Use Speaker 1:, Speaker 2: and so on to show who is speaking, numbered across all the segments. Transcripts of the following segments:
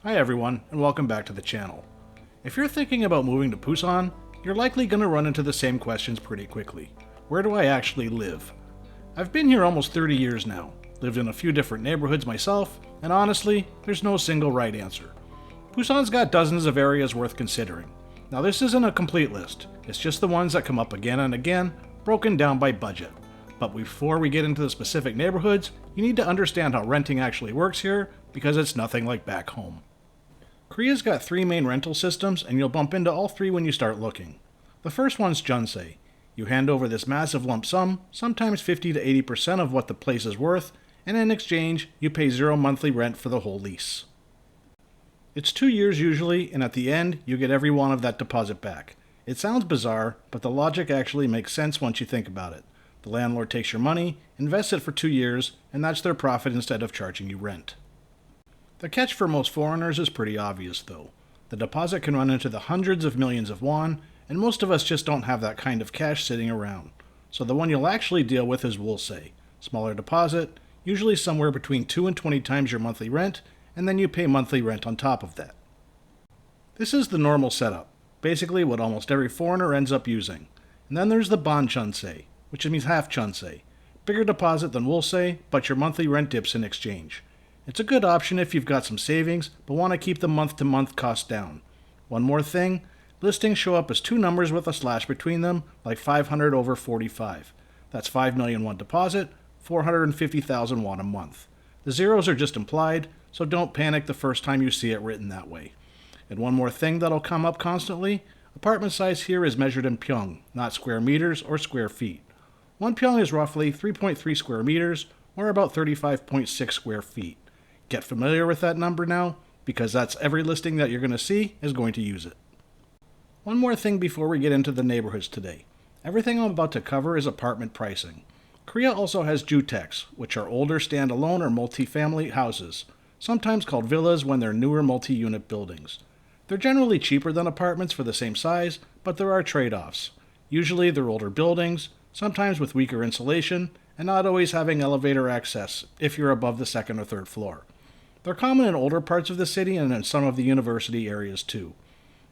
Speaker 1: Hi everyone, and welcome back to the channel. If you're thinking about moving to Busan, you're likely going to run into the same questions pretty quickly. Where do I actually live? I've been here almost 30 years now, lived in a few different neighborhoods myself, and honestly, there's no single right answer. Busan's got dozens of areas worth considering. Now this isn't a complete list, it's just the ones that come up again and again, broken down by budget. But before we get into the specific neighborhoods, you need to understand how renting actually works here, because it's nothing like back home. Korea's got three main rental systems, and you'll bump into all three when you start looking. The first one's jeonse. You hand over this massive lump sum, sometimes 50 to 80% of what the place is worth, and in exchange, you pay zero monthly rent for the whole lease. It's 2 years usually, and at the end, you get every one of that deposit back. It sounds bizarre, but the logic actually makes sense once you think about it. The landlord takes your money, invests it for 2 years, and that's their profit instead of charging you rent. The catch for most foreigners is pretty obvious, though. The deposit can run into the hundreds of millions of won, and most of us just don't have that kind of cash sitting around. So the one you'll actually deal with is Wolse. Smaller deposit, usually somewhere between 2 and 20 times your monthly rent, and then you pay monthly rent on top of that. This is the normal setup, basically what almost every foreigner ends up using. And then there's the ban-jeonse, which means half jeonse. Bigger deposit than Wolse, but your monthly rent dips in exchange. It's a good option if you've got some savings, but want to keep the month-to-month cost down. One more thing, listings show up as two numbers with a slash between them, like 500 over 45. That's 5 million won deposit, 450,000 won a month. The zeros are just implied, so don't panic the first time you see it written that way. And one more thing that'll come up constantly, apartment size here is measured in pyeong, not square meters or square feet. One pyeong is roughly 3.3 square meters, or about 35.6 square feet. Get familiar with that number now, because that's every listing that you're going to see is going to use it. One more thing before we get into the neighborhoods today. Everything I'm about to cover is apartment pricing. Korea also has Jutaeks, which are older standalone or multi-family houses, sometimes called villas when they're newer multi-unit buildings. They're generally cheaper than apartments for the same size, but there are trade-offs. Usually they're older buildings, sometimes with weaker insulation, and not always having elevator access if you're above the second or third floor. They're common in older parts of the city and in some of the university areas too.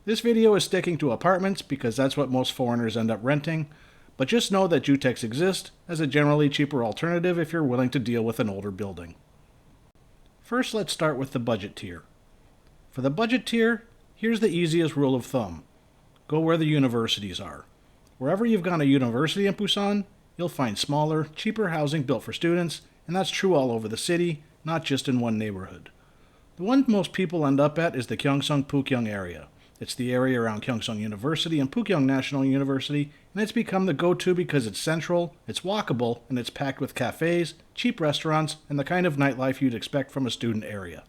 Speaker 1: This video is sticking to apartments because that's what most foreigners end up renting, but just know that Jutaeks exist as a generally cheaper alternative if you're willing to deal with an older building. First, let's start with the budget tier. For the budget tier, here's the easiest rule of thumb. Go where the universities are. Wherever you've gone to university in Busan, you'll find smaller, cheaper housing built for students, and that's true all over the city, not just in one neighborhood. The one most people end up at is the Kyungsung-Pukyong area. It's the area around Kyungsung University and Pukyong National University, and it's become the go-to because it's central, it's walkable, and it's packed with cafes, cheap restaurants, and the kind of nightlife you'd expect from a student area.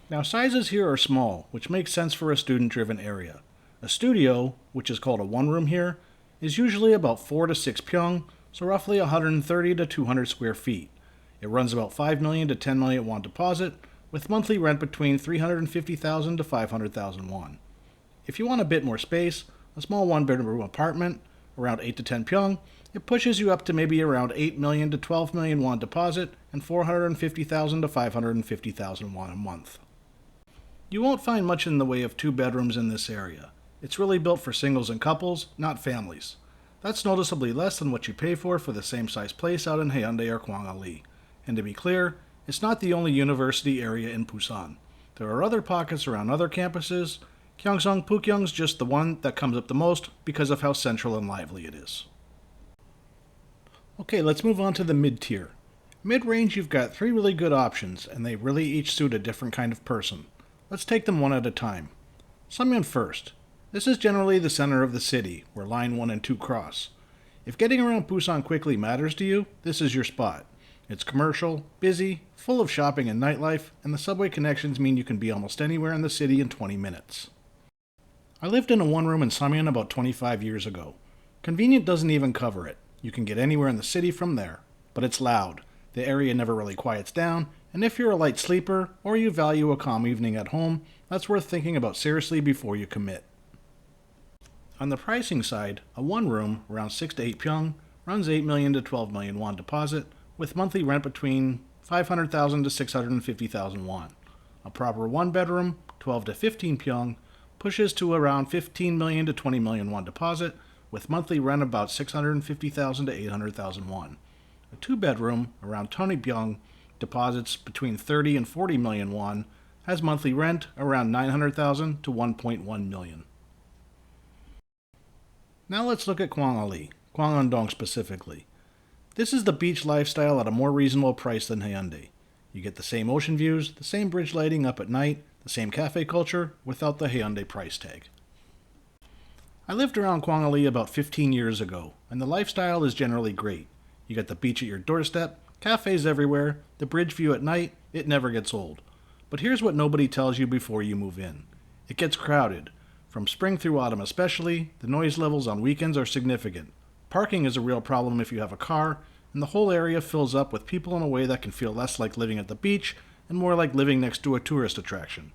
Speaker 1: Now sizes here are small, which makes sense for a student-driven area. A studio, which is called a one-room here, is usually about 4 to 6 pyeong, so roughly 130 to 200 square feet. It runs about 5 million to 10 million won deposit, with monthly rent between 350,000 to 500,000 won. If you want a bit more space, a small one-bedroom apartment, around 8 to 10 pyeong, it pushes you up to maybe around 8 million to 12 million won deposit and 450,000 to 550,000 won a month. You won't find much in the way of two bedrooms in this area. It's really built for singles and couples, not families. That's noticeably less than what you pay for the same size place out in Haeundae or Gwangalli. And to be clear, it's not the only university area in Busan. There are other pockets around other campuses. Kyungsung-Pukyong's just the one that comes up the most because of how central and lively it is. Okay, let's move on to the mid-tier. Mid-range, you've got three really good options, and they really each suit a different kind of person. Let's take them one at a time. Seomyeon first. This is generally the center of the city, where Line 1 and 2 cross. If getting around Busan quickly matters to you, this is your spot. It's commercial, busy, full of shopping and nightlife, and the subway connections mean you can be almost anywhere in the city in 20 minutes. I lived in a one-room in Seomyeon about 25 years ago. Convenient doesn't even cover it. You can get anywhere in the city from there. But it's loud. The area never really quiets down, and if you're a light sleeper, or you value a calm evening at home, that's worth thinking about seriously before you commit. On the pricing side, a one-room, around 6 to 8 pyeong, runs 8 million to 12 million won deposit, with monthly rent between 500,000 to 650,000 won. A proper one-bedroom, 12 to 15 pyeong, pushes to around 15 million to 20 million won deposit, with monthly rent about 650,000 to 800,000 won. A two-bedroom, around 20 pyeong, deposits between 30 and 40 million won, has monthly rent around 900,000 to 1.1 million. Now let's look at Gwangalli, Gwangalli specifically. This is the beach lifestyle at a more reasonable price than Haeundae. You get the same ocean views, the same bridge lighting up at night, the same cafe culture, without the Haeundae price tag. I lived around Gwangalli about 15 years ago, and the lifestyle is generally great. You get the beach at your doorstep, cafes everywhere, the bridge view at night, it never gets old. But here's what nobody tells you before you move in. It gets crowded. From spring through autumn especially, the noise levels on weekends are significant. Parking is a real problem if you have a car, and the whole area fills up with people in a way that can feel less like living at the beach and more like living next to a tourist attraction.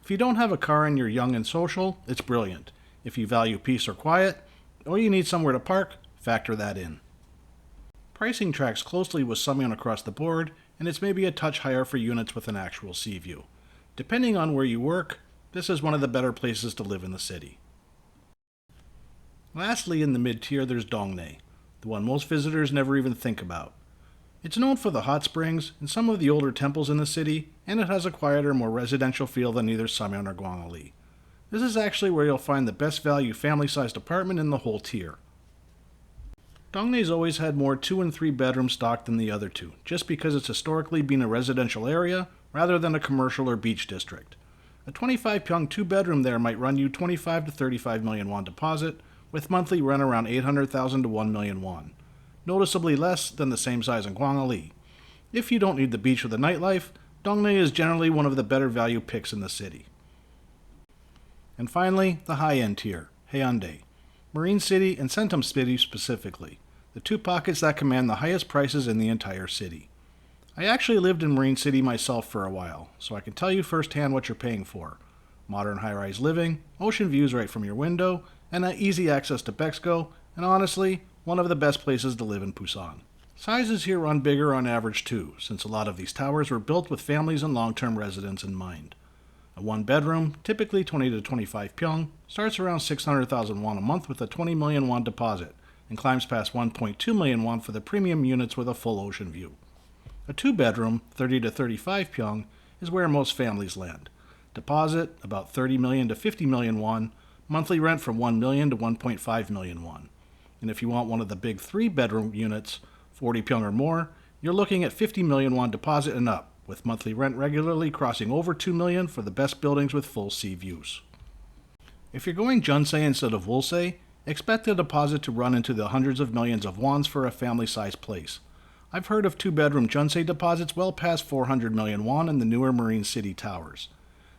Speaker 1: If you don't have a car and you're young and social, it's brilliant. If you value peace or quiet, or you need somewhere to park, factor that in. Pricing tracks closely with Seomyeon across the board, and it's maybe a touch higher for units with an actual sea view. Depending on where you work, this is one of the better places to live in the city. Lastly, in the mid-tier, there's Dongnae, the one most visitors never even think about. It's known for the hot springs and some of the older temples in the city, and it has a quieter, more residential feel than either Seomyeon or Gwangalli. This is actually where you'll find the best value family-sized apartment in the whole tier. Dongnae's always had more 2 and 3 bedroom stock than the other two, just because it's historically been a residential area rather than a commercial or beach district. A 25 pyeong 2-bedroom there might run you 25 to 35 million won deposit, with monthly rent around 800,000 to 1 million won. Noticeably less than the same size in Gwangalli. If you don't need the beach or the nightlife, Dongnae is generally one of the better value picks in the city. And finally, the high-end tier, Haeundae, Marine City and Centum City specifically, the two pockets that command the highest prices in the entire city. I actually lived in Marine City myself for a while, so I can tell you firsthand what you're paying for. Modern high-rise living, ocean views right from your window, and easy access to Bexco, and honestly, one of the best places to live in Busan. Sizes here run bigger on average too, since a lot of these towers were built with families and long-term residents in mind. A one-bedroom, typically 20 to 25 pyeong, starts around 600,000 won a month with a 20 million won deposit, and climbs past 1.2 million won for the premium units with a full ocean view. A two-bedroom, 30 to 35 pyeong, is where most families land. Deposit, about 30 million to 50 million won, monthly rent from 1 million to 1.5 million won. And if you want one of the big 3-bedroom units, 40 pyeong or more, you're looking at 50 million won deposit and up, with monthly rent regularly crossing over 2 million for the best buildings with full sea views. If you're going jeonse instead of Wolse, expect the deposit to run into the hundreds of millions of wons for a family-sized place. I've heard of 2-bedroom jeonse deposits well past 400 million won in the newer Marine City towers.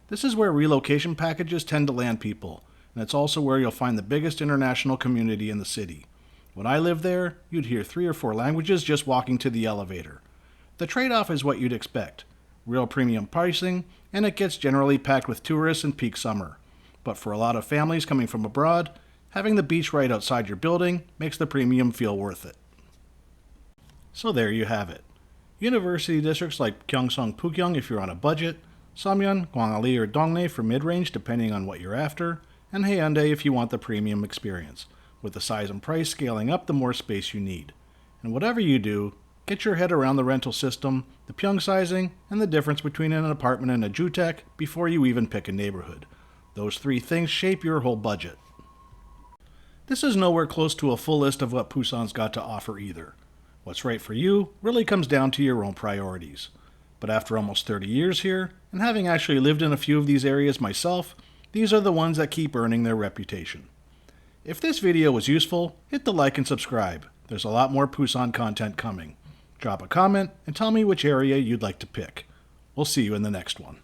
Speaker 1: This is where relocation packages tend to land people, and it's also where you'll find the biggest international community in the city. When I lived there, you'd hear 3 or 4 languages just walking to the elevator. The trade-off is what you'd expect. Real premium pricing, and it gets generally packed with tourists in peak summer. But for a lot of families coming from abroad, having the beach right outside your building makes the premium feel worth it. So there you have it. University districts like Kyungsung-Pukyong if you're on a budget, Seomyeon, Gwangalli, or Dongnae for mid-range depending on what you're after, and Haeundae if you want the premium experience, with the size and price scaling up the more space you need. And whatever you do, get your head around the rental system, the pyeong sizing, and the difference between an apartment and a Jutaek before you even pick a neighborhood. Those 3 things shape your whole budget. This is nowhere close to a full list of what Busan's got to offer either. What's right for you really comes down to your own priorities. But after almost 30 years here, and having actually lived in a few of these areas myself, these are the ones that keep earning their reputation. If this video was useful, hit the like and subscribe. There's a lot more Busan content coming. Drop a comment and tell me which area you'd like to pick. We'll see you in the next one.